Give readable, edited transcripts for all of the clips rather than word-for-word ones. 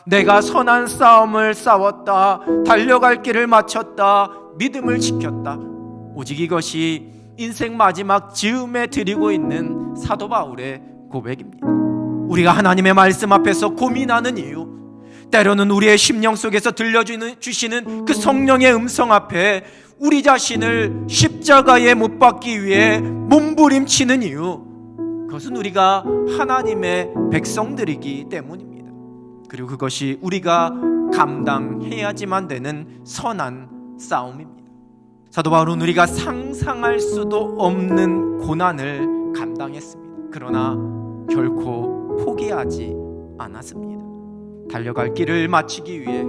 내가 선한 싸움을 싸웠다, 달려갈 길을 마쳤다, 믿음을 지켰다. 오직 이것이 인생 마지막 즈음에 드리고 있는 사도 바울의 고백입니다. 우리가 하나님의 말씀 앞에서 고민하는 이유, 때로는 우리의 심령 속에서 들려주시는 그 성령의 음성 앞에 우리 자신을 십자가에 못 박기 위해 몸부림치는 이유, 그것은 우리가 하나님의 백성들이기 때문입니다. 그리고 그것이 우리가 감당해야지만 되는 선한 싸움입니다. 사도 바울은 우리가 상상할 수도 없는 고난을 감당했습니다. 그러나 결코 포기하지 않았습니다. 달려갈 길을 마치기 위해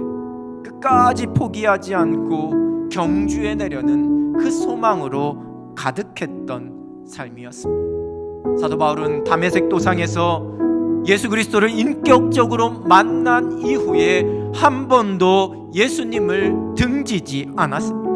끝까지 포기하지 않고 경주에 내려는 그 소망으로 가득했던 삶이었습니다. 사도 바울은 다메섹 도상에서 예수 그리스도를 인격적으로 만난 이후에 한 번도 예수님을 등지지 않았습니다.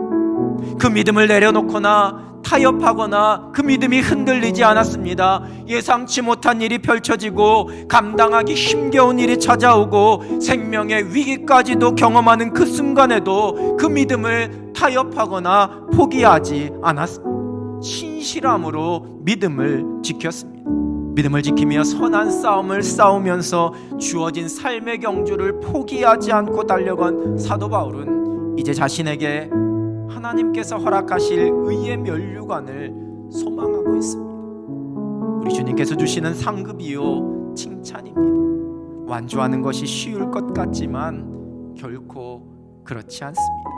그 믿음을 내려놓거나 타협하거나 그 믿음이 흔들리지 않았습니다. 예상치 못한 일이 펼쳐지고 감당하기 힘겨운 일이 찾아오고 생명의 위기까지도 경험하는 그 순간에도 그 믿음을 타협하거나 포기하지 않았습니다. 신실함으로 믿음을 지켰습니다. 믿음을 지키며 선한 싸움을 싸우면서 주어진 삶의 경주를 포기하지 않고 달려간 사도 바울은 이제 자신에게 하나님께서 허락하실 의의 면류관을 소망하고 있습니다. 우리 주님께서 주시는 상급이요 칭찬입니다. 완주하는 것이 쉬울 것 같지만 결코 그렇지 않습니다.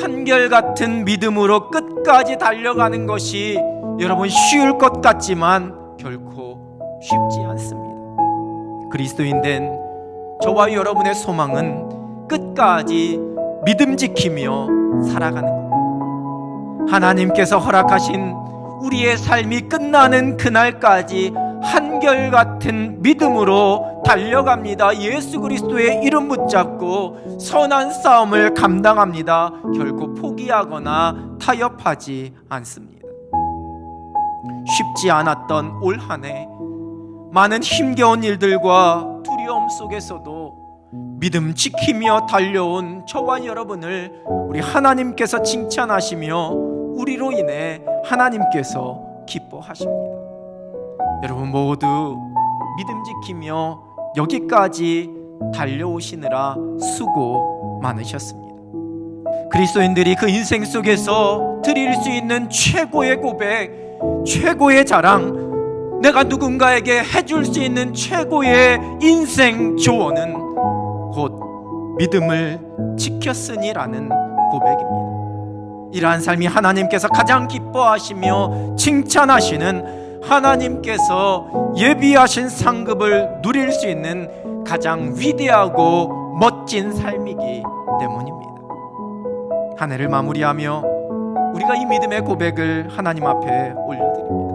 한결같은 믿음으로 끝까지 달려가는 것이 여러분 쉬울 것 같지만 결코 쉽지 않습니다. 그리스도인 된 저와 여러분의 소망은 끝까지 믿음 지키며 살아가는 겁니다. 하나님께서 허락하신 우리의 삶이 끝나는 그날까지 한결같은 믿음으로 달려갑니다. 예수 그리스도의 이름 붙잡고 선한 싸움을 감당합니다. 결코 포기하거나 타협하지 않습니다. 쉽지 않았던 올 한 해 많은 힘겨운 일들과 두려움 속에서도 믿음 지키며 달려온 저와 여러분을 우리 하나님께서 칭찬하시며 우리로 인해 하나님께서 기뻐하십니다. 여러분 모두 믿음 지키며 여기까지 달려오시느라 수고 많으셨습니다. 그리스도인들이 그 인생 속에서 드릴 수 있는 최고의 고백, 최고의 자랑, 내가 누군가에게 해줄 수 있는 최고의 인생 조언은 곧 믿음을 지켰으니라는 고백입니다. 이러한 삶이 하나님께서 가장 기뻐하시며 칭찬하시는, 하나님께서 예비하신 상급을 누릴 수 있는 가장 위대하고 멋진 삶이기 때문입니다. 한 해를 마무리하며 우리가 이 믿음의 고백을 하나님 앞에 올려드립니다.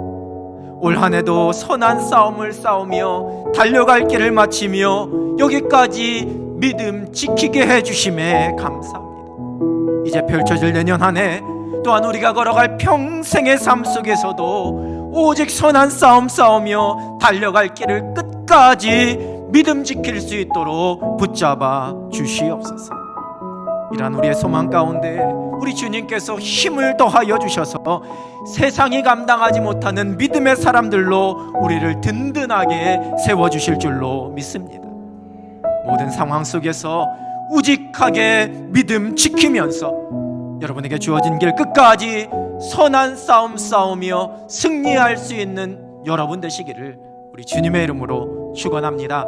올 한 해도 선한 싸움을 싸우며 달려갈 길을 마치며 여기까지 믿음 지키게 해주심에 감사합니다. 이제 펼쳐질 내년 한 해 또한 우리가 걸어갈 평생의 삶 속에서도 오직 선한 싸움 싸우며 달려갈 길을 끝까지 믿음 지킬 수 있도록 붙잡아 주시옵소서. 이란 우리의 소망 가운데 우리 주님께서 힘을 더하여 주셔서 세상이 감당하지 못하는 믿음의 사람들로 우리를 든든하게 세워주실 줄로 믿습니다. 모든 상황 속에서 우직하게 믿음 지키면서 여러분에게 주어진 길 끝까지 선한 싸움 싸우며 승리할 수 있는 여러분 되시기를 우리 주님의 이름으로 축원합니다.